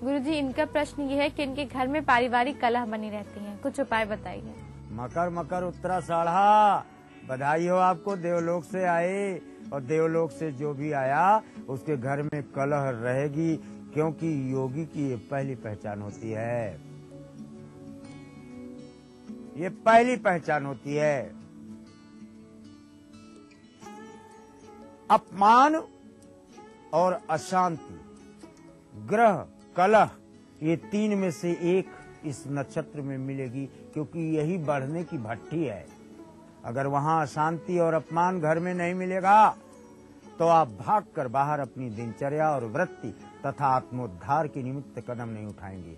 गुरुजी, इनका प्रश्न ये है कि इनके घर में पारिवारिक कलह बनी रहती है, कुछ उपाय बताइए। मकर मकर उत्तरा साढ़ा, बधाई हो आपको, देवलोक से आए, और देवलोक से जो भी आया उसके घर में कलह रहेगी, क्योंकि योगी की ये पहली पहचान होती है, ये पहली पहचान होती है। अपमान और अशांति, ग्रह कलह, ये तीन में से एक इस नक्षत्र में मिलेगी, क्योंकि यही बढ़ने की भट्टी है। अगर वहां अशांति और अपमान घर में नहीं मिलेगा तो आप भागकर बाहर अपनी दिनचर्या और वृत्ति तथा आत्मोद्धार के निमित्त कदम नहीं उठाएंगे।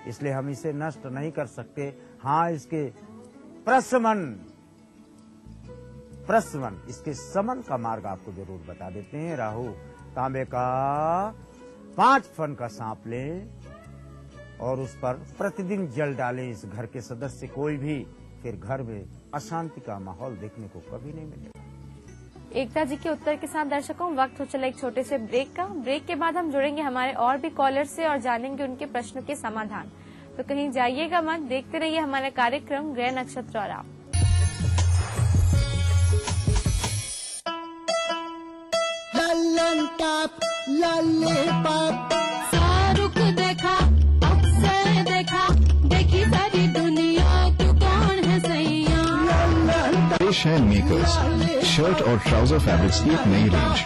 इसलिए हम इसे नष्ट नहीं कर सकते। हाँ, इसके प्रशमन, इसके समन का मार्ग आपको जरूर बता देते हैं। राहु तांबे का 5 फन का सांप लें और उस पर प्रतिदिन जल डालें। इस घर के सदस्य कोई भी, फिर घर में अशांति का माहौल देखने को कभी नहीं मिलेगा। एकता जी के उत्तर के साथ दर्शकों, वक्त हो चला एक छोटे से ब्रेक का। ब्रेक के बाद हम जुड़ेंगे हमारे और भी कॉलर से और जानेंगे उनके प्रश्नों के समाधान। तो कहीं जाइएगा मत, देखते रहिए हमारा कार्यक्रम ग्रह नक्षत्र और आप। शाहरुख देखा, अक्षय देखा, देखी सारी दुनिया, तू कौन है सैया। हैंड मेकर्स, शर्ट और ट्राउजर फैब्रिक्स की एक नई रेंज।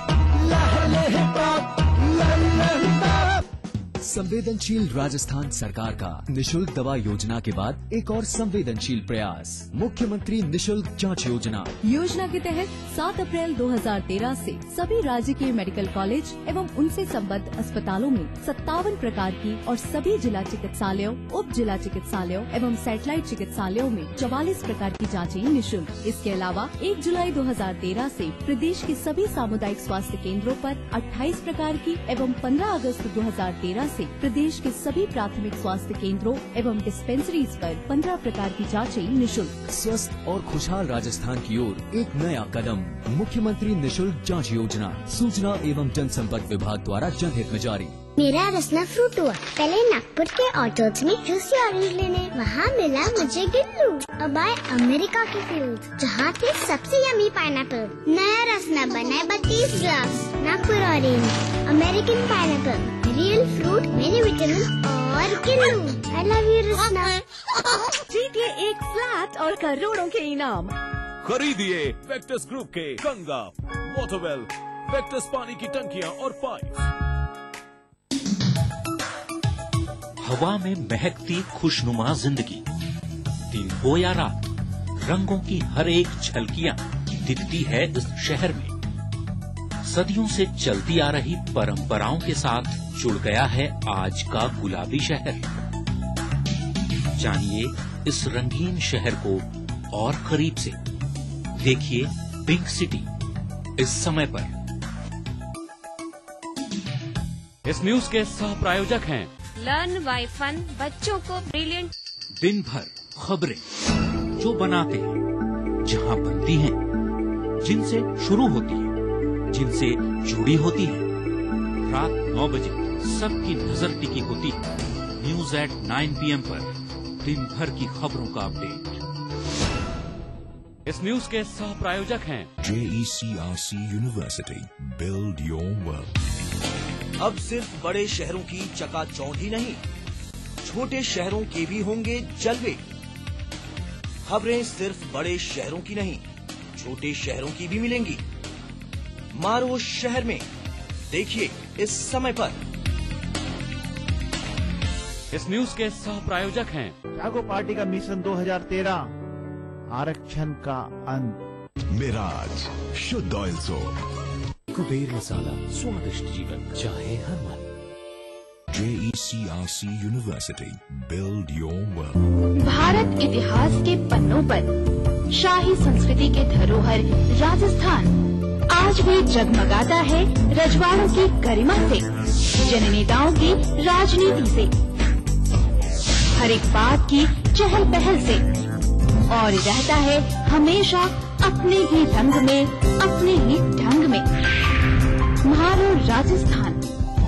संवेदनशील राजस्थान सरकार का निशुल्क दवा योजना के बाद एक और संवेदनशील प्रयास, मुख्यमंत्री निशुल्क जांच योजना। योजना के तहत 7 अप्रैल 2013 से सभी राजकीय मेडिकल कॉलेज एवं उनसे संबद्ध अस्पतालों में 57 प्रकार की और सभी जिला चिकित्सालयों, उप जिला चिकित्सालयों एवं सैटेलाइट चिकित्सालयों में 44 प्रकार की जाँचें निःशुल्क। इसके अलावा 1 जुलाई 2013 से प्रदेश के सभी सामुदायिक स्वास्थ्य केंद्रों पर 28 प्रकार की एवं 15 अगस्त 2013 से प्रदेश के सभी प्राथमिक स्वास्थ्य केंद्रों एवं डिस्पेंसरीज पर 15 प्रकार की जांचें निःशुल्क। स्वस्थ और खुशहाल राजस्थान की ओर एक नया कदम, मुख्यमंत्री निशुल्क जांच योजना। सूचना एवं जनसंपर्क विभाग द्वारा जनहित में जारी। मेरा रसना फ्रूट हुआ। पहले नागपुर के ऑर्चर्ड्स में जूसी ऑरेंज लेने, वहाँ मिला मुझे गिल्लू। अब आए अमेरिका के फील्ड, जहाँ थे सबसे यमी पाइनएप्पल। नया रसना बनाए 32 glass. Nagpur orange, American pineapple, real fruit, many vitamin और गिल्लू। आई लव यू रसना। जीतिए एक फ्लैट और करोड़ों के इनाम। खरीदिए वेक्टस ग्रुप के गंगा, वाटरवेल, वेक्टस पानी की टंकियां और पाइप। हवा में महकती खुशनुमा जिंदगी, दिन हो या रात, रंगों की हर एक झलकियां दिखती है इस शहर में। सदियों से चलती आ रही परंपराओं के साथ जुड़ गया है आज का गुलाबी शहर। जानिए इस रंगीन शहर को और करीब से। देखिए पिंक सिटी इस समय पर। इस न्यूज के सह प्रायोजक हैं लर्न बाय फन, बच्चों को ब्रिलियंट। दिन भर खबरें जो बनाते हैं, जहां बनती हैं, जिनसे शुरू होती है, जिनसे जुड़ी होती है। रात 9 बजे सबकी नजर टिकी होती है न्यूज एट 9 PM पर। दिन भर की खबरों का अपडेट। इस न्यूज के सह प्रायोजक हैं JECRC university, build your world. अब सिर्फ बड़े शहरों की चकाचौंध ही नहीं, छोटे शहरों के भी होंगे जलवे। खबरें सिर्फ बड़े शहरों की नहीं, छोटे शहरों की भी मिलेंगी। मारो शहर में, देखिए इस समय पर। इस न्यूज के सह प्रायोजक हैं जागो पार्टी का मिशन 2013, आरक्षण का अंत। मिराज शुद्ध ऑयल सोप। कुबेर मसाला, स्वादिष्ट जीवन चाहे हर मन। JECRC university, build your world. Bharat इतिहास के पन्नों पर शाही संस्कृति के धरोहर राजस्थान आज भी जगमगाता है रजवाड़ों की गरिमा से, जननेताओं की राजनीति से, हर एक बात की चहल पहल से, और रहता है हमेशा अपने ही रंग में, अपने ही ढंग में। म्हारो राजस्थान,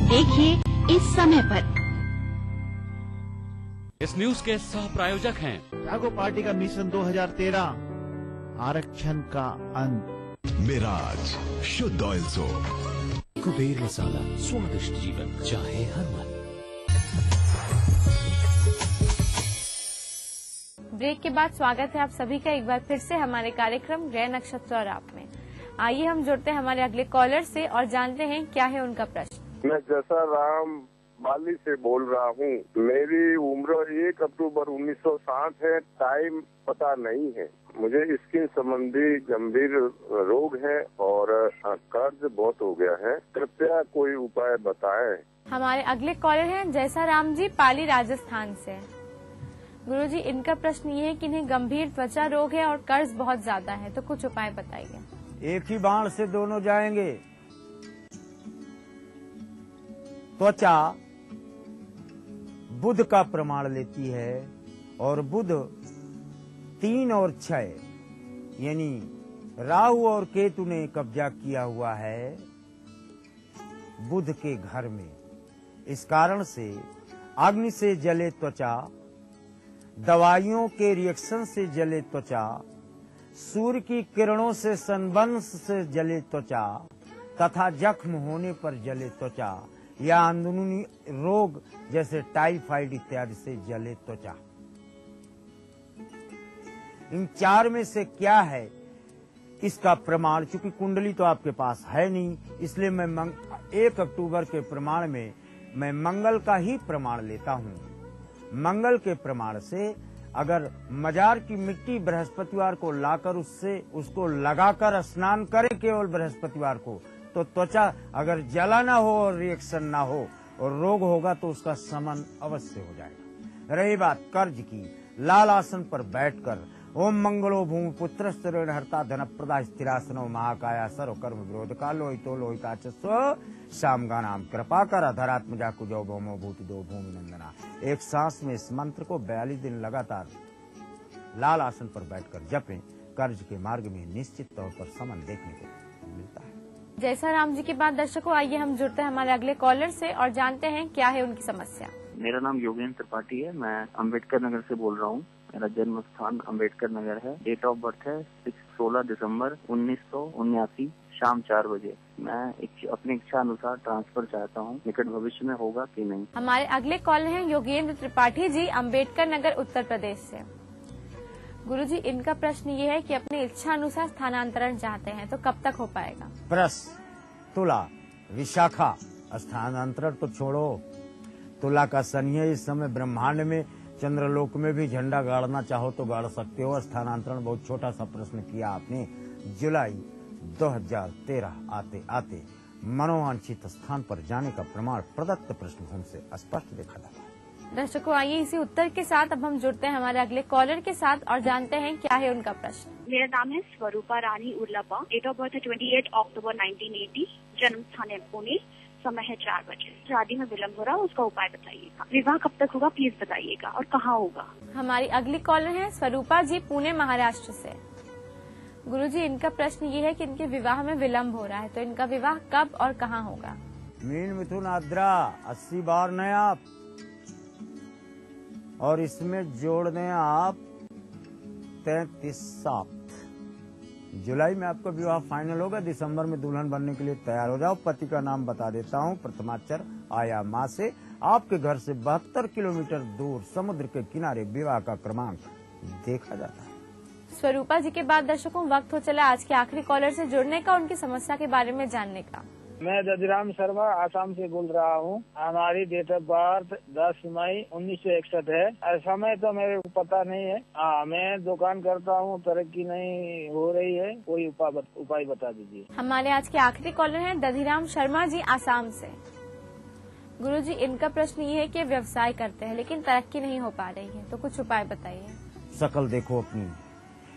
देखिए इस समय पर। इस न्यूज के सह प्रायोजक हैं जागो पार्टी का मिशन 2013 आरक्षण का अंत। मिराज शुद्ध ऑयल सोप। कुबेर मसाला, स्वादिष्ट जीवन चाहे हर मन। ब्रेक के बाद स्वागत है आप सभी का एक बार फिर से हमारे कार्यक्रम ग्रह नक्षत्र और आप में। आइए हम जुड़ते हैं हमारे अगले कॉलर से और जानते हैं क्या है उनका प्रश्न। मैं जैसा राम बाली से बोल रहा हूँ। मेरी उम्र 1 अक्टूबर 1960 है। टाइम पता नहीं है। मुझे स्किन संबंधी गंभीर रोग है और कर्ज बहुत हो गया है। कृपया कोई उपाय बताएं। हमारे अगले कॉलर हैं जैसा राम जी पाली राजस्थान से। गुरुजी इनका प्रश्न ये है कि इन्हें गंभीर त्वचा रोग है और कर्ज बहुत ज्यादा है, तो कुछ उपाय बताइए। एक ही बाण से दोनों जाएंगे। त्वचा बुध का प्रमाण लेती है और बुध 3 और 6 यानी राहु और केतु ने कब्जा किया हुआ है बुध के घर में। इस कारण से अग्नि से जले त्वचा, दवाइयों के रिएक्शन से जले त्वचा, सूर्य की किरणों से सनबर्न से जले त्वचा तथा जख्म होने पर जले त्वचा या अंदरूनी रोग जैसे टाइफाइड इत्यादि से जले त्वचा। इन 4 में से क्या है इसका प्रमाण, चूंकि कुंडली तो आपके पास है नहीं, इसलिए मैं 1 अक्टूबर के प्रमाण में मैं मंगल का ही प्रमाण लेता हूँ। मंगल के प्रमाण से अगर मजार की मिट्टी बृहस्पतिवार को लाकर उसको लगाकर स्नान करें केवल बृहस्पतिवार को, तो त्वचा अगर जला ना हो और रिएक्शन ना हो और रोग होगा तो उसका शमन अवश्य हो जाएगा। रही बात कर्ज की, लाल आसन पर बैठकर ओम मंगलो भूमि पुत्र स्तरेण हर्ता धन प्रदा स्थिरासनो महाकाया सर्व कर्म विरोध का लोहितो लोहिता श्याम का नाम कृपा कर अधरात्मजा कुजो भौमो भूति दो भूमि नंदना। एक सांस में इस मंत्र को 42 दिन लगातार लाल आसन पर बैठकर जपें। कर्ज के मार्ग में निश्चित तौर पर समन देखने को मिलता है। जैसा राम जी के बाद दर्शकों आइए हम जुड़ते हैं हमारे अगले कॉलर से और जानते हैं क्या है उनकी समस्या। मेरा नाम योगेंद्र त्रिपाठी है। मैं अम्बेडकर नगर से बोल रहा हूँ। मेरा जन्म स्थान अम्बेडकर नगर है। डेट ऑफ बर्थ है 16 दिसंबर 1979 शाम 4 बजे। मैं अपनी इच्छा अनुसार ट्रांसफर चाहता हूँ, निकट भविष्य में होगा कि नहीं। हमारे अगले कॉलर हैं योगेंद्र त्रिपाठी जी अम्बेडकर नगर उत्तर प्रदेश से। गुरुजी इनका प्रश्न ये है कि अपनी इच्छा अनुसार स्थानांतरण चाहते हैं, तो कब तक हो पाएगा। वृष, तुला, विशाखा, स्थानांतरण तो छोड़ो। तुला का शनि है। इस समय ब्रह्मांड में चंद्रलोक में भी झंडा गाड़ना चाहो तो गाड़ सकते हो। स्थानांतरण बहुत छोटा सा प्रश्न किया आपने। जुलाई 2013 आते आते मनोवांछित स्थान पर जाने का प्रमाण प्रदत्त प्रश्न हमसे स्पष्ट देखा जाता है। दर्शकों आइए इसी उत्तर के साथ अब हम जुड़ते हैं हमारे अगले कॉलर के साथ और जानते हैं क्या है उनका प्रश्न। मेरा नाम है स्वरूपा रानी उर्लापा। डेट ऑफ बर्थ है 28 अक्टूबर 1980। जन्म स्थान है पुणे। समय है 4 बजे। शादी में विलम्ब हो रहा है, उसका उपाय बताइएगा। विवाह कब तक होगा प्लीज बताइएगा और कहाँ होगा। हमारी अगली कॉलर है स्वरूपा जी पुणे महाराष्ट्र से। गुरुजी इनका प्रश्न ये है कि इनके विवाह में विलम्ब हो रहा है, तो इनका विवाह कब और कहाँ होगा। मीन मिथुन आद्रा 80 बार नए आप और इसमें जोड़ दें आप 33 सात। जुलाई में आपका विवाह फाइनल होगा। दिसंबर में दुल्हन बनने के लिए तैयार हो जाओ। पति का नाम बता देता हूँ। प्रथमाक्षर आया माँ से। आपके घर से 72 किलोमीटर दूर समुद्र के किनारे विवाह का क्रमांक देखा जाता है। स्वरूपा जी के बाद दर्शकों वक्त हो चला आज के आखिरी कॉलर से जुड़ने का, उनकी समस्या के बारे में जानने का। मैं दधिराम शर्मा आसाम से बोल रहा हूँ। हमारी डेट ऑफ बर्थ 10 मई 1961 है। समय तो मेरे को पता नहीं है। मैं दुकान करता हूँ, तरक्की नहीं हो रही है। कोई उपाय बता दीजिए। हमारे आज के आखिरी कॉलर हैं दधिराम शर्मा जी आसाम से। गुरुजी इनका प्रश्न ये है कि व्यवसाय करते हैं लेकिन तरक्की नहीं हो पा रही है, तो कुछ उपाय बताइए। शकल देखो अपनी,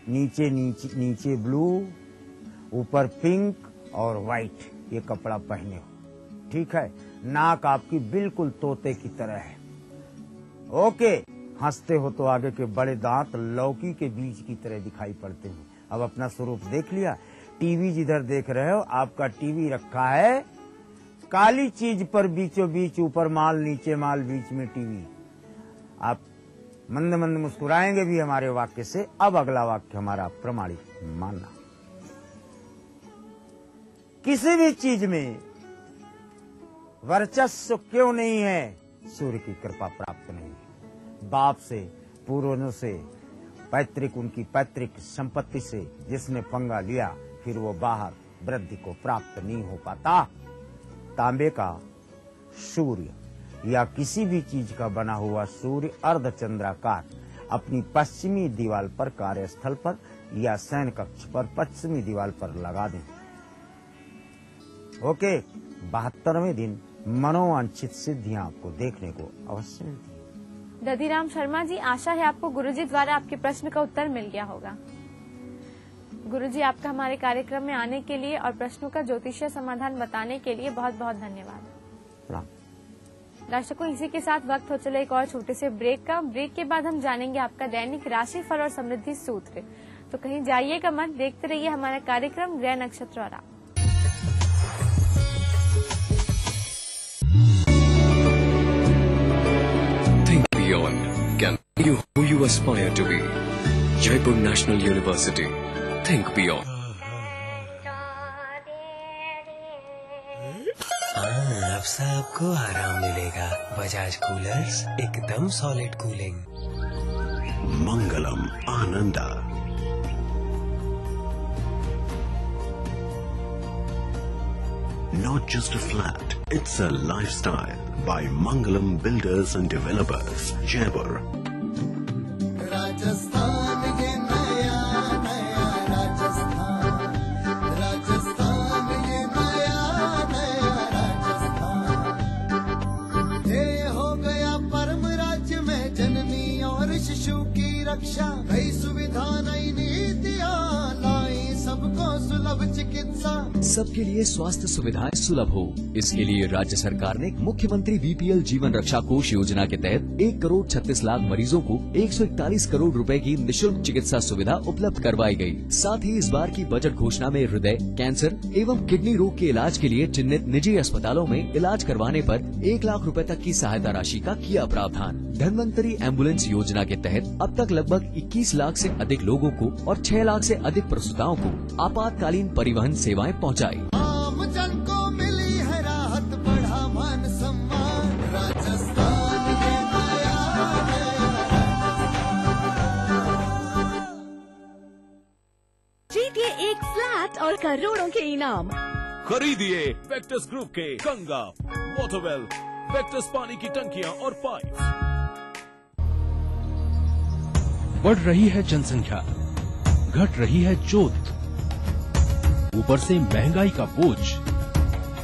नीचे ब्लू, ऊपर पिंक और व्हाइट ये कपड़ा पहने हो, ठीक है। नाक आपकी बिल्कुल तोते की तरह है। ओके, हंसते हो तो आगे के बड़े दांत लौकी के बीज की तरह दिखाई पड़ते हैं। अब अपना स्वरूप देख लिया। टीवी जिधर देख रहे हो, आपका टीवी रखा है काली चीज पर बीचों बीच, ऊपर माल नीचे माल, बीच में टीवी। आप मंद मंद मुस्कुराएंगे भी हमारे वाक्य से। अब अगला वाक्य हमारा प्रमाणित मानना। किसी भी चीज में वर्चस्व क्यों नहीं है, सूर्य की कृपा प्राप्त नहीं है। बाप से, पूर्वजों से, पैतृक उनकी पैतृक संपत्ति से जिसने पंगा लिया, फिर वो बाहर वृद्धि को प्राप्त नहीं हो पाता। तांबे का सूर्य या किसी भी चीज का बना हुआ सूर्य अर्धचंद्राकार अपनी पश्चिमी दीवार पर, कार्यस्थल पर या शयन कक्ष पर पश्चिमी दीवार पर लगा दें। ओके, 72वें दिन मनोवांछित सिद्धियां आपको देखने को अवश्य मिलती है। दधीराम शर्मा जी, आशा है आपको गुरुजी द्वारा आपके प्रश्न का उत्तर मिल गया होगा। गुरुजी, आपका हमारे कार्यक्रम में आने के लिए और प्रश्नों का ज्योतिषीय समाधान बताने के लिए बहुत बहुत धन्यवाद। दर्शकों, इसी के साथ वक्त हो चला एक और छोटे से ब्रेक का। ब्रेक के बाद हम जानेंगे आपका दैनिक राशिफल और समृद्धि सूत्र। तो कहीं जाइएगा मत, देखते रहिए हमारा कार्यक्रम ग्रह नक्षत्र और आप। Can you who you aspire to be? Jaipur National University. Think beyond. अब सबको आराम मिलेगा। बजाज कूलर्स एकदम solid cooling. Mangalam Ananda. Not just a flat, it's a lifestyle by Mangalam Builders and Developers, Jaipur. Rajasthan ये नया नया राजस्थान, राजस्थान ये नया नया राजस्थान। ये हो गया परम राज्य में जननी और शिशु की रक्षा, नई सुविधा नई नीतियाँ लाई सबको सुलभ चिकित्सा। सबके लिए स्वास्थ्य सुविधाएं सुलभ हो, इसके लिए राज्य सरकार ने मुख्यमंत्री बीपीएल जीवन रक्षा कोष योजना के तहत 1,36,00,000 मरीजों को 141 करोड़ रुपए की निशुल्क चिकित्सा सुविधा उपलब्ध करवाई गई। साथ ही इस बार की बजट घोषणा में हृदय, कैंसर एवं किडनी रोग के इलाज के लिए चिन्हित निजी अस्पतालों में इलाज करवाने पर 1 लाख रुपए तक की सहायता राशि का किया प्रावधान। धन्वंतरी एम्बुलेंस योजना के तहत अब तक लगभग 21 लाख से अधिक लोगों को और 6 लाख से अधिक प्रसूताओं को आपातकालीन परिवहन सेवाएं पहुंचाई। आम जन को मिली है राहत, बढ़ा मान सम्मान। राजस्थान ये नया जीतिए एक फ्लैट और करोड़ों के इनाम। खरीदिए वेक्टस ग्रुप के गंगा, वाटरवेल, वेक्टस पानी की टंकियां और पाइप। बढ़ रही है जनसंख्या, घट रही है जोत, ऊपर से महंगाई का बोझ,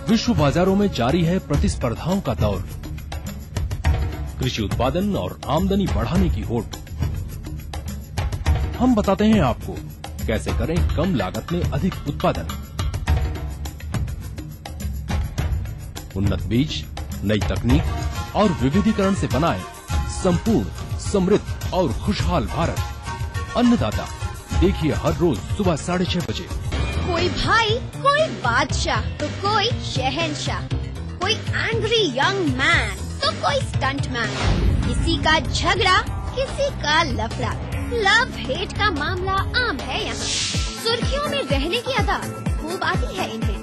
विश्व बाजारों में जारी है प्रतिस्पर्धाओं का दौर, कृषि उत्पादन और आमदनी बढ़ाने की होड़। हम बताते हैं आपको कैसे करें कम लागत में अधिक उत्पादन। उन्नत बीज, नई तकनीक और विविधीकरण से बनाए संपूर्ण, समृद्ध और खुशहाल भारत। अन्नदाता देखिए हर रोज सुबह 6:30 बजे। कोई भाई, कोई बादशाह तो कोई शहंशाह, कोई एंग्री यंग मैन तो कोई स्टंट मैन। किसी का झगड़ा, किसी का लफड़ा, लव हेट का मामला आम है यहाँ। सुर्खियों में रहने की अदा खूब आती है इन्हें।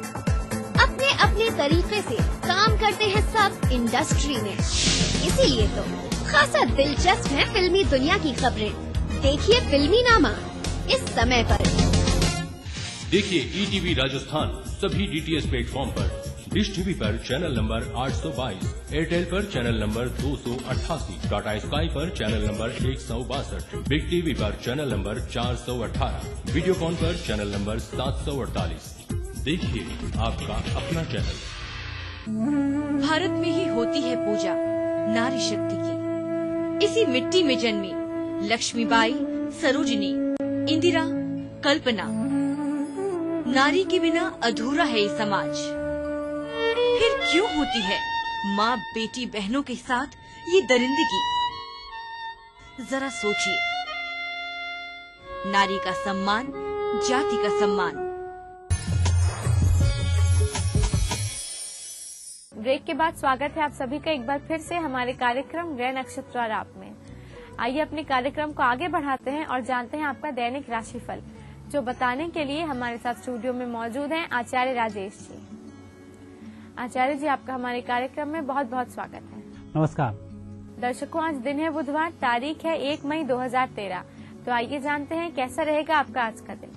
अपने अपने तरीके से काम करते हैं सब इंडस्ट्री में, इसीलिए तो खासा दिलचस्प है फिल्मी दुनिया की खबरें। देखिए फिल्मी नामा इस समय पर। देखिए ईटीवी राजस्थान सभी डीटीएच प्लेटफॉर्म पर, डिश टीवी पर चैनल नंबर 822, एयरटेल पर चैनल नंबर 288, टाटा स्काई पर चैनल नंबर 162, बिग टीवी पर चैनल नंबर 418, वीडियोकॉन पर चैनल नंबर 748। देखिए आपका अपना चैनल। भारत में ही होती है पूजा नारी शक्ति की। इसी मिट्टी में जन्मी लक्ष्मीबाई, सरोजिनी, इंदिरा, कल्पना। नारी के बिना अधूरा है ये समाज। फिर क्यों होती है माँ बेटी बहनों के साथ ये दरिंदगी? जरा सोचिए। नारी का सम्मान, जाति का सम्मान। ब्रेक के बाद स्वागत है आप सभी का एक बार फिर से हमारे कार्यक्रम ग्रह नक्षत्र और आप में। आइए अपने कार्यक्रम को आगे बढ़ाते हैं और जानते हैं आपका दैनिक राशिफल, जो बताने के लिए हमारे साथ स्टूडियो में मौजूद हैं आचार्य राजेश जी। आचार्य जी, आपका हमारे कार्यक्रम में बहुत बहुत स्वागत है। नमस्कार दर्शकों, आज दिन है बुधवार, तारीख है 1 मई 2013। तो आइए जानते हैं कैसा रहेगा आपका आज का दिन।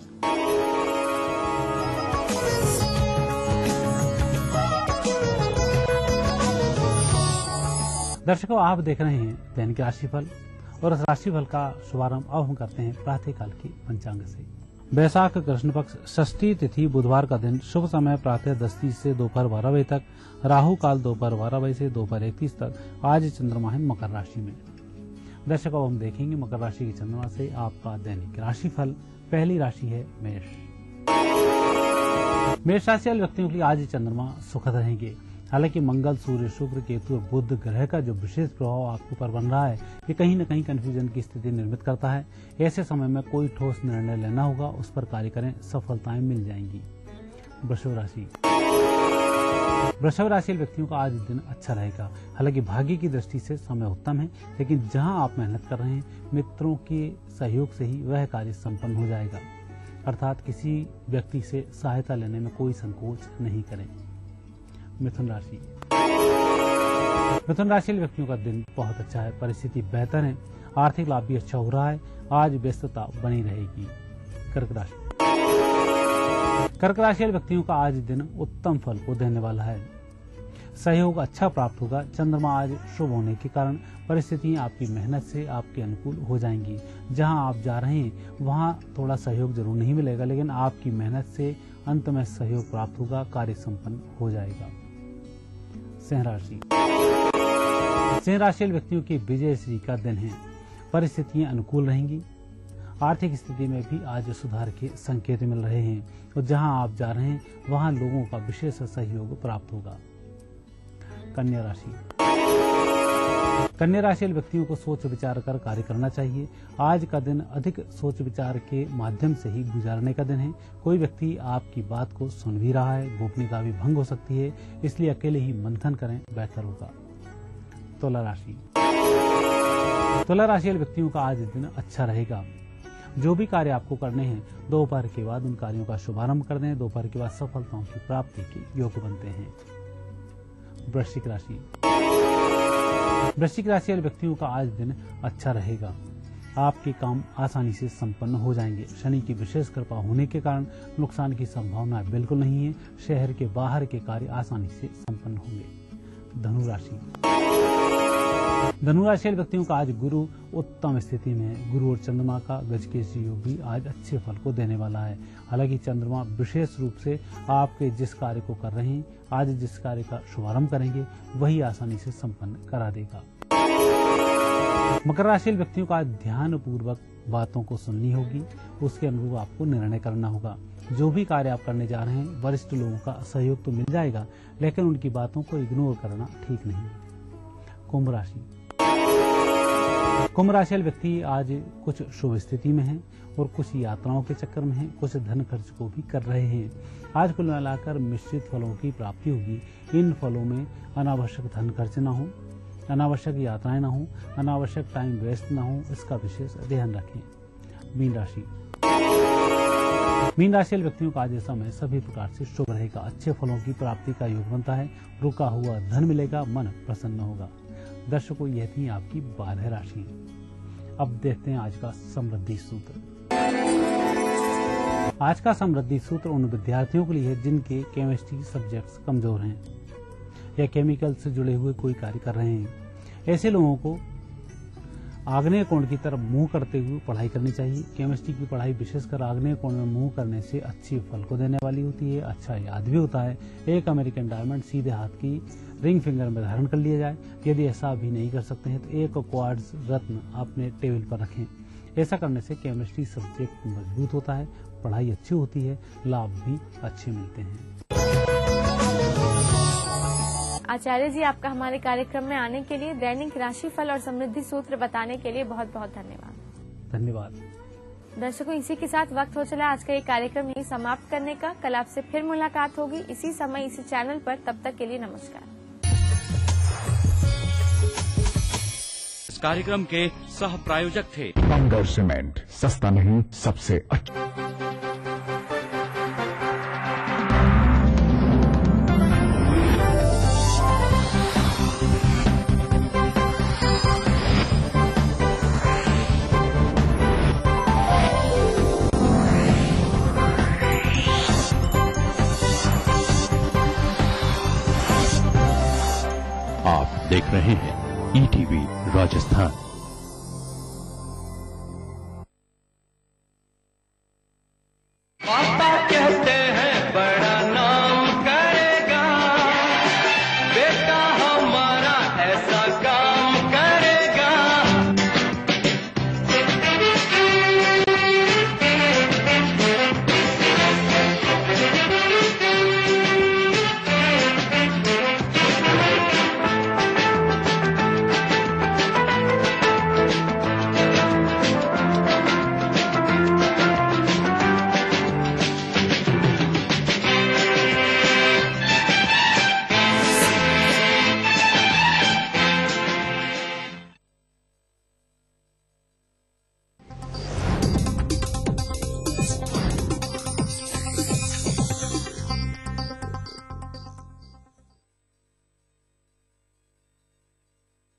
दर्शकों, आप देख रहे हैं दैनिक राशिफल और इस राशिफल का शुभारंभ अब हम करते हैं प्रातःकाल की पंचांग से। वैशाख कृष्ण पक्ष षष्ठी तिथि बुधवार का दिन, शुभ समय प्रातः 10:30 से दोपहर 12 बजे तक, राहु काल दोपहर 12 बजे से दोपहर 1:30 तक। आज चंद्रमा है मकर राशि में। दर्शकों, हम देखेंगे मकर राशि की चंद्रमा से आपका दैनिक राशिफल। पहली राशि है मेष। मेष राशि वाले व्यक्तियों के लिए आज चंद्रमा सुखद रहेंगे। हालांकि मंगल, सूर्य, शुक्र, केतु और बुध ग्रह का जो विशेष प्रभाव आपके ऊपर बन रहा है, ये कहीं न कहीं कंफ्यूजन की स्थिति निर्मित करता है। ऐसे समय में कोई ठोस निर्णय लेना होगा, उस पर कार्य करें, सफलताएं मिल जाएंगी। वृषभ राशि। वृषभ राशि व्यक्तियों का आज दिन अच्छा रहेगा। हालांकि भाग्य की दृष्टि से समय उत्तम है, लेकिन जहां आप मेहनत कर रहे हैं, मित्रों के सहयोग से ही वह कार्य संपन्न हो जाएगा। अर्थात किसी व्यक्ति से सहायता लेने में कोई संकोच नहीं करें। मिथुन राशि। मिथुन राशि व्यक्तियों का दिन बहुत अच्छा है, परिस्थिति बेहतर है, आर्थिक लाभ भी अच्छा हो रहा है, आज व्यस्तता बनी रहेगी। कर्क राशि। कर्क राशि व्यक्तियों का आज दिन उत्तम फल को देने वाला है, सहयोग अच्छा प्राप्त होगा। चंद्रमा आज शुभ होने के कारण परिस्थितियां आपकी मेहनत से आपके अनुकूल हो जाएंगी। जहां आप जा रहे हैं वहां थोड़ा सहयोग जरूर नहीं मिलेगा, लेकिन आपकी मेहनत से अंत में सहयोग प्राप्त होगा, कार्य संपन्न हो जाएगा। सिंह राशि। सिंह राशि व्यक्तियों की विजयश्री का दिन है, परिस्थितियां अनुकूल रहेंगी। आर्थिक स्थिति में भी आज सुधार के संकेत मिल रहे हैं और जहां आप जा रहे हैं वहां लोगों का विशेष सहयोग प्राप्त होगा। कन्या राशि। कन्या राशि व्यक्तियों को सोच विचार कर कार्य करना चाहिए। आज का दिन अधिक सोच विचार के माध्यम से ही गुजारने का दिन है। कोई व्यक्ति आपकी बात को सुन भी रहा है, गोपनीयता भी भंग हो सकती है, इसलिए अकेले ही मंथन करें, बेहतर होगा। तुला राशि। तुला राशि व्यक्तियों का आज दिन अच्छा रहेगा। जो भी कार्य आपको करने हैं, दोपहर के बाद उन कार्यों का शुभारंभ कर दें। दोपहर के बाद सफलताओं की प्राप्ति के योग बनते हैं। वृश्चिक राशि। वृश्चिक राशि वाले व्यक्तियों का आज दिन अच्छा रहेगा। आपके काम आसानी से संपन्न हो जाएंगे। शनि की विशेष कृपा होने के कारण नुकसान की संभावना बिल्कुल नहीं है। शहर के बाहर के कार्य आसानी से संपन्न होंगे। धनु राशि। धनु राशि वाले व्यक्तियों का आज गुरु उत्तम स्थिति में है। गुरु और चंद्रमा का गजकेसरी योग भी आज अच्छे फल को देने वाला है। हालांकि चंद्रमा विशेष रूप से आपके जिस कार्य को कर रहे हैं, आज जिस कार्य का शुभारंभ करेंगे, वही आसानी से संपन्न करा देगा। मकर राशि व्यक्तियों का ध्यान पूर्वक बातों को सुननी होगी, उसके अनुरूप आपको निर्णय करना होगा। जो भी कार्य आप करने जा रहे हैं, वरिष्ठ लोगों का सहयोग तो मिल जाएगा, लेकिन उनकी बातों को इग्नोर करना ठीक नहीं। कुंभ राशि। कुंभ राशि व्यक्ति आज कुछ शुभ स्थिति में हैं और कुछ यात्राओं के चक्कर में हैं, कुछ धन खर्च को भी कर रहे हैं। आज कुल मिलाकर मिश्रित फलों की प्राप्ति होगी। इन फलों में अनावश्यक धन खर्च न हो, अनावश्यक यात्राएं न हो, अनावश्यक टाइम वेस्ट न हो, इसका विशेष ध्यान रखें। मीन राशि। मीन राशि व्यक्तियों का आज समय सभी प्रकार से शुभ रहेगा। अच्छे फलों की प्राप्ति का योग बनता है। रुका हुआ धन मिलेगा, मन प्रसन्न होगा। दर्शकों, यह थी आपकी 12 राशि। अब देखते हैं आज का समृद्धि सूत्र। आज का समृद्धि सूत्र उन विद्यार्थियों के लिए है जिनके केमिस्ट्री सब्जेक्ट्स कमजोर हैं या केमिकल से जुड़े हुए कोई कार्य कर रहे हैं। ऐसे लोगों को आग्नेय कोण की तरफ मुंह करते हुए पढ़ाई करनी चाहिए। केमिस्ट्री की पढ़ाई विशेषकर आग्नेय कोण में मुंह करने से अच्छी फल को देने वाली होती है, अच्छा याद भी होता है। एक अमेरिकन डायमंड सीधे हाथ की रिंग फिंगर में धारण कर लिया जाए। यदि ऐसा भी नहीं कर सकते हैं तो एक क्वार्ट्ज रत्न अपने टेबल पर रखें। ऐसा करने से केमिस्ट्री सब्जेक्ट मजबूत होता है, पढ़ाई अच्छी होती है, लाभ भी अच्छे मिलते हैं। आचार्य जी, आपका हमारे कार्यक्रम में आने के लिए, दैनिक राशिफल और समृद्धि सूत्र बताने के लिए बहुत बहुत धन्यवाद। धन्यवाद। दर्शकों, इसी के साथ वक्त हो चला आज का ये कार्यक्रम यही समाप्त करने का। कल आपसे फिर मुलाकात होगी इसी समय इसी चैनल पर। तब तक के लिए नमस्कार। कार्यक्रम के सह प्रायोजक थे। बंगर सीमेंट, सस्ता नहीं सबसे अच्छा। आप देख रहे हैं ईटीवी राजस्थान। पापा कहते हैं बड़ा नाम करेगा, बेटा हमारा ऐसा काम करेगा।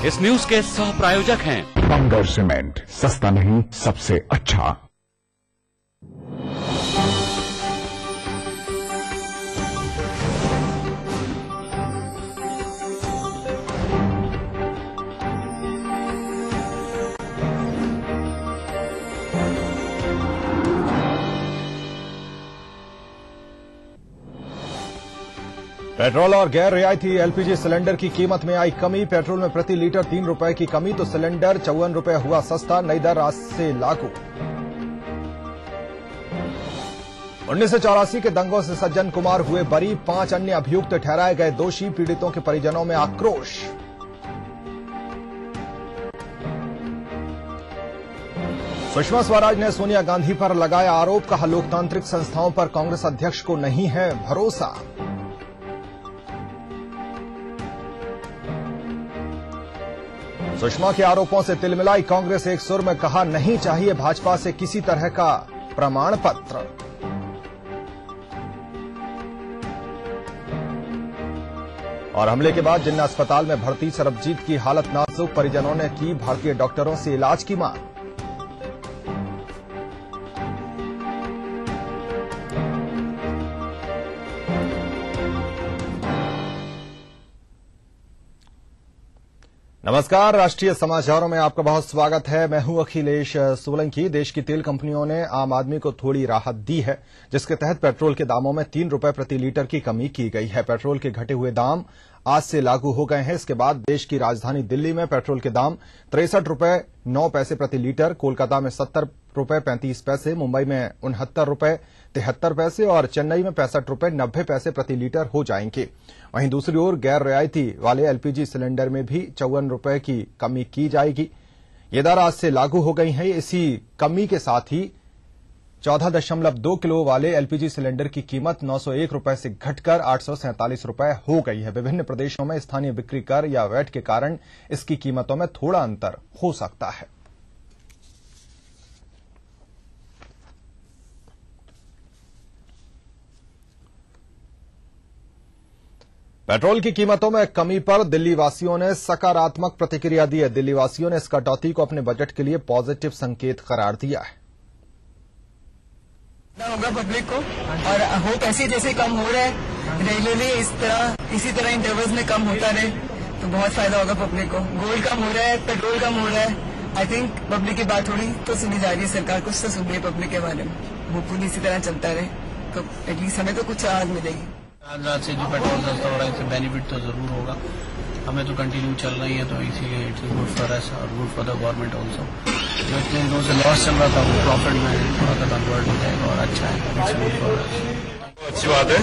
इस न्यूज के सह प्रायोजक हैं बंगर सीमेंट, सस्ता नहीं सबसे अच्छा। पेट्रोल और गैर रियायती एलपीजी सिलेंडर की कीमत में आई कमी। पेट्रोल में प्रति लीटर 3 रुपए की कमी तो सिलेंडर 54 रुपए हुआ सस्ता। नई दर आज से लागू। 1984 के दंगों से सज्जन कुमार हुए बरी, 5 अन्य अभियुक्त ठहराए गए दोषी। पीड़ितों के परिजनों में आक्रोश। सुषमा स्वराज ने सोनिया गांधी पर लगाया आरोप, कहा लोकतांत्रिक संस्थाओं पर कांग्रेस अध्यक्ष को नहीं है भरोसा। सुषमा के आरोपों से तिलमिलाई कांग्रेस, एक सुर में कहा नहीं चाहिए भाजपा से किसी तरह का प्रमाण पत्र। और हमले के बाद जिन्ना अस्पताल में भर्ती सरबजीत की हालत नाजुक, परिजनों ने की भारतीय डॉक्टरों से इलाज की मांग। नमस्कार, राष्ट्रीय समाचारों में आपका बहुत स्वागत है। मैं हूं अखिलेश सोलंकी। देश की तेल कंपनियों ने आम आदमी को थोड़ी राहत दी है, जिसके तहत पेट्रोल के दामों में 3 रुपए प्रति लीटर की कमी की गई है। पेट्रोल के घटे हुए दाम आज से लागू हो गए हैं। इसके बाद देश की राजधानी दिल्ली में पेट्रोल के दाम 63 रुपए 9 पैसे प्रति लीटर, कोलकाता में 70 रुपए 35 पैसे, मुंबई में 69 रुपए 73 पैसे और चेन्नई में 65 रुपए 90 पैसे प्रति लीटर हो जाएंगे। वहीं दूसरी ओर गैर रियायती वाले एलपीजी सिलेंडर में भी 54 रुपए की कमी की जाएगी। ये दर आज से लागू हो गई है। इसी कमी के साथ ही 14.2 किलो वाले एलपीजी सिलेंडर की कीमत 901 रुपए से घटकर 847 रुपए हो गई है। विभिन्न प्रदेशों में स्थानीय बिक्री कर या वैट के कारण इसकी कीमतों में थोड़ा अंतर हो सकता है। पेट्रोल की कीमतों में कमी पर दिल्ली वासियों ने सकारात्मक प्रतिक्रिया दी है। दिल्ली वासियों ने इस कटौती को अपने बजट के लिए पॉजिटिव संकेत करार दिया है। होगा पब्लिक को और होप ऐसे जैसे कम हो रहा है रेगुलरली इसी तरह इंटरवल्स में कम होता रहे तो बहुत फायदा होगा पब्लिक को। गोल्ड कम हो रहा है, पेट्रोल कम हो रहा है। आई थिंक पब्लिक की बात थोड़ी तो सुनी जा रही है, सरकार कुछ तो सुन रही है पब्लिक के बारे में। होपफुली इसी तरह चलता रहे तो एटलीस्ट हमें तो कुछ राहत मिलेगी। आज रात से जो पेट्रोल सस्ता हो रहा है इससे बेनिफिट तो जरूर होगा। हमें तो कंटिन्यू चल रही है तो इसीलिए इट्स गुड फॉर अस और good for the government also. जो इतने दिनों से लॉस चल रहा था वो प्रॉफिट में थोड़ा सा कन्वर्ट हो जाएगा और अच्छा है। It's good for us. अच्छी बात है,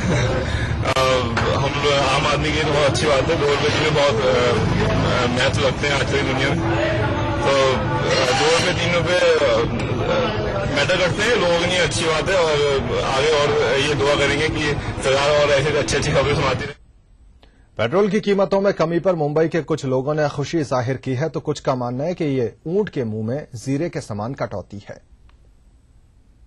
हम आम आदमी की तो बहुत अच्छी बात है। 2 रुपये की बहुत महत्व रखते हैं आज की दुनिया में, तो 2 रुपये 3 रुपये मैटर करते हैं लोगों के लिए। अच्छी बात है और आगे और ये दुआ करेंगे कि सरकार और ऐसे अच्छी खबरें सुनाती रहे। पेट्रोल की कीमतों में कमी पर मुंबई के कुछ लोगों ने खुशी जाहिर की है, तो कुछ का मानना है कि ये ऊंट के मुंह में जीरे के समान कटौती है।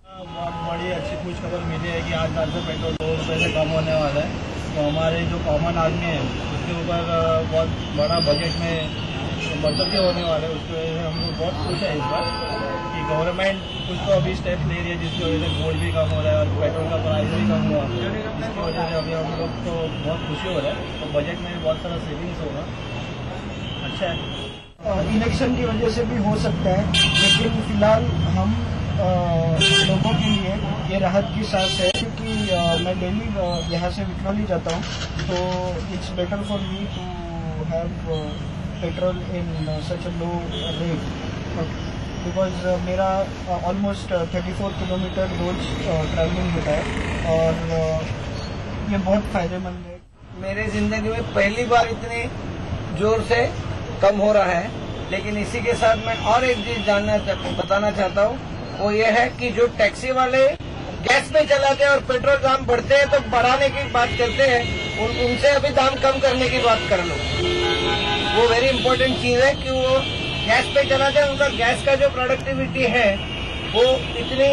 बहुत बड़ी अच्छी खुश खबर मिली है कि आज से पेट्रोल 2 रुपये से कम होने वाला है। तो हमारे जो कॉमन आदमी है उसके ऊपर बहुत बड़ा बजट में बचत होने वाला है। उसकी वजह से हम लोग बहुत खुश है इस बार कि गवर्नमेंट कुछ तो अभी स्टेप ले रही है, जिसकी वजह से गोल्ड भी कम हो रहा है और पेट्रोल का प्राइस भी कम हुआ है। इसकी वजह से अभी हम लोग को बहुत खुशी हो रहा है। तो बजट में बहुत सारा सेविंग्स होगा, अच्छा है। इलेक्शन की वजह से भी हो सकता है, लेकिन फिलहाल हम लोगों के लिए ये राहत की सांस है, क्योंकि मैं डेली यहाँ से विक्रम ही जाता हूँ, तो it's better for me to have petrol in such a low rate, because मेरा ऑलमोस्ट 34 किलोमीटर रोज ट्रैवलिंग होता है और ये बहुत फायदेमंद है। मेरे जिंदगी में पहली बार इतने जोर से कम हो रहा है, लेकिन इसी के साथ मैं और एक चीज बताना चाहता हूँ, वो ये है कि जो टैक्सी वाले गैस पे चलाते हैं और पेट्रोल दाम बढ़ते हैं तो बढ़ाने की बात करते हैं, उनसे अभी दाम कम करने की बात कर लो। वो वेरी इंपॉर्टेंट चीज है कि वो गैस पे चलाते हैं, उनका गैस का जो प्रोडक्टिविटी है वो इतनी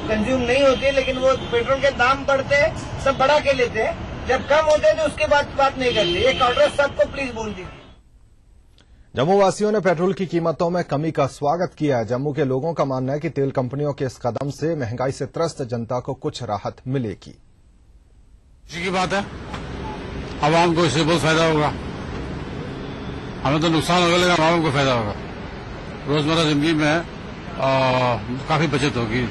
कंज्यूम नहीं होती है, लेकिन वो पेट्रोल के दाम बढ़ते हैं सब बढ़ा के लेते हैं, जब कम होते हैं तो उसके बाद बात नहीं करते। एक ऑर्डर सबको प्लीज बोल दीजिए। जम्मू वासियों ने पेट्रोल की कीमतों में कमी का स्वागत किया है। जम्मू के लोगों का मानना है कि तेल कंपनियों के इस कदम से महंगाई से त्रस्त जनता को कुछ राहत मिलेगी। खुशी की बात है, आवाम को इससे बहुत फायदा होगा। हमें तो नुकसान होगा, लेकिन आवाम को फायदा होगा। रोजमर्रा जिंदगी में काफी बचत होगी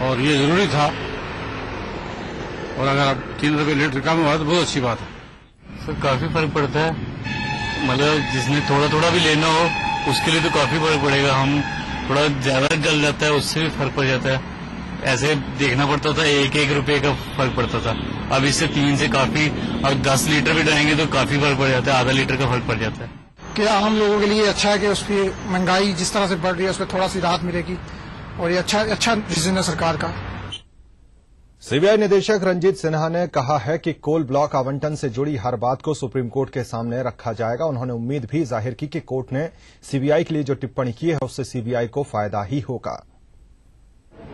और ये जरूरी था, और अगर 3 रुपये लीटर कम हुआ तो बहुत अच्छी बात है। सर काफी फर्क पड़ता है, मतलब जिसने थोड़ा थोड़ा भी लेना हो उसके लिए तो काफी फर्क पड़ेगा। हम थोड़ा ज्यादा जल जाता है उससे भी फर्क पड़ जाता है। ऐसे देखना पड़ता था 1-1 रुपये का फर्क पड़ता था, अब इससे 3 से काफी, अब 10 लीटर भी डालेंगे तो काफी फर्क पड़ जाता है, आधा लीटर का फर्क पड़ जाता है। कि आम लोगों के लिए अच्छा है कि उसकी महंगाई जिस तरह से बढ़ रही है उसमें थोड़ा सी राहत मिलेगी, और ये अच्छा डिसीजन है सरकार का। सीबीआई निदेशक रंजीत सिन्हा ने कहा है कि कोल ब्लॉक आवंटन से जुड़ी हर बात को सुप्रीम कोर्ट के सामने रखा जाएगा। उन्होंने उम्मीद भी जाहिर की कि कोर्ट ने सीबीआई के लिए जो टिप्पणी की है उससे सीबीआई को फायदा ही होगा।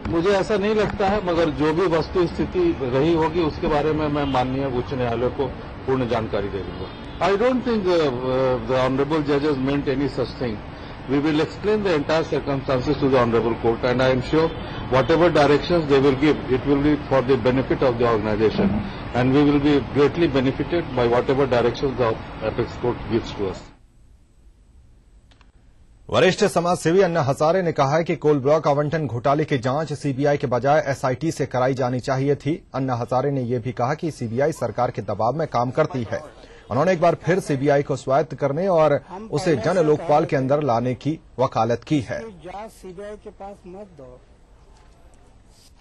मुझे ऐसा नहीं लगता है, मगर जो भी वस्तु स्थिति रही होगी उसके बारे में मैं माननीय उच्च न्यायालय को पूर्ण जानकारी दे दूंगा। I don't think the honourable जजेस meant any such thing. We will explain the entire circumstances to the Honorable Court, and I am sure whatever directions they will give, it will be for the benefit of the organization, and we will be greatly benefited by whatever directions the Apex Court gives to us. वरिष्ठ समाजसेवी अन्ना हजारे ने कहा है कि coal block आवंटन घोटाले की जांच सीबीआई के बजाय एसआईटी से कराई जानी चाहिए थी। अन्ना हजारे ने यह भी कहा कि सीबीआई सरकार के दबाव में काम करती है। उन्होंने एक बार फिर सीबीआई को स्वायत्त करने और उसे जन लोकपाल के अंदर लाने की वकालत की है। सीबीआई के पास मत दो,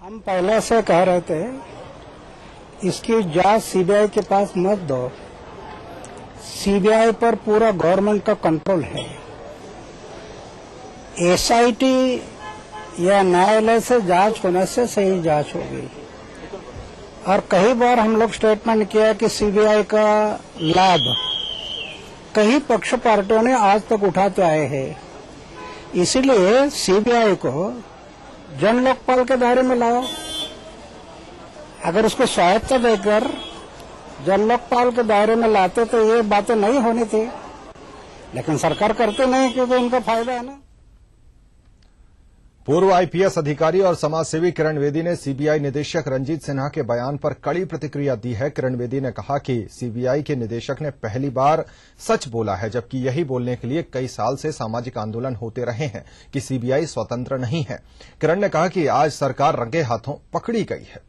हम पहले से कह रहे थे इसकी जांच सीबीआई के पास मत दो। सीबीआई पर पूरा गवर्नमेंट का कंट्रोल है। एसआईटी या न्यायालय से जांच होने से सही जांच होगी। और कई बार हम लोग स्टेटमेंट किया कि सीबीआई का लाभ कई पक्ष पार्टियों ने आज तक उठाते आए हैं, इसीलिए सीबीआई को जन लोकपाल के दायरे में लाओ। अगर उसको स्वायत्ता देकर जन लोकपाल के दायरे में लाते तो ये बातें नहीं होनी थी, लेकिन सरकार करते नहीं क्योंकि उनका फायदा है ना। पूर्व आईपीएस अधिकारी और समाजसेवी किरण बेदी ने सीबीआई निदेशक रंजीत सिन्हा के बयान पर कड़ी प्रतिक्रिया दी है। किरण बेदी ने कहा कि सीबीआई के निदेशक ने पहली बार सच बोला है, जबकि यही बोलने के लिए कई साल से सामाजिक आंदोलन होते रहे हैं कि सीबीआई स्वतंत्र नहीं है। किरण ने कहा कि आज सरकार रंगे हाथों पकड़ी गई है।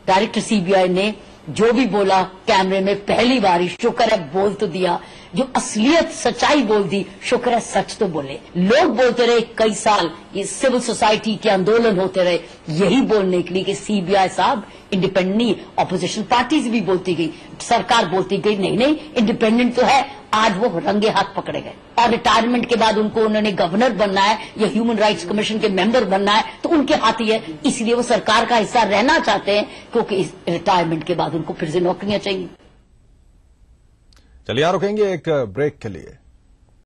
डायरेक्टर सीबीआई ने जो भी बोला कैमरे में पहली बार ही शुक्र है बोल तो दिया, जो असलियत सच्चाई बोल दी, शुक्र है सच तो बोले। लोग बोलते रहे कई साल, ये सिविल सोसाइटी के आंदोलन होते रहे यही बोलने के लिए कि सीबीआई साहब इंडिपेंडेंट नहीं। ऑपोजिशन पार्टीज भी बोलती गई, सरकार बोलती गई नहीं नहीं इंडिपेंडेंट तो है। आज वो रंगे हाथ पकड़े गए और रिटायरमेंट के बाद उनको उन्होंने गवर्नर बनना है या ह्यूमन राइट्स कमीशन के मेंबर बनना है तो उनके हाथ ही है, इसलिए वो सरकार का हिस्सा रहना चाहते हैं क्योंकि इस रिटायरमेंट के बाद उनको फिर से नौकरियां चाहिए। चलिए यहां रुकेंगे एक ब्रेक के लिए।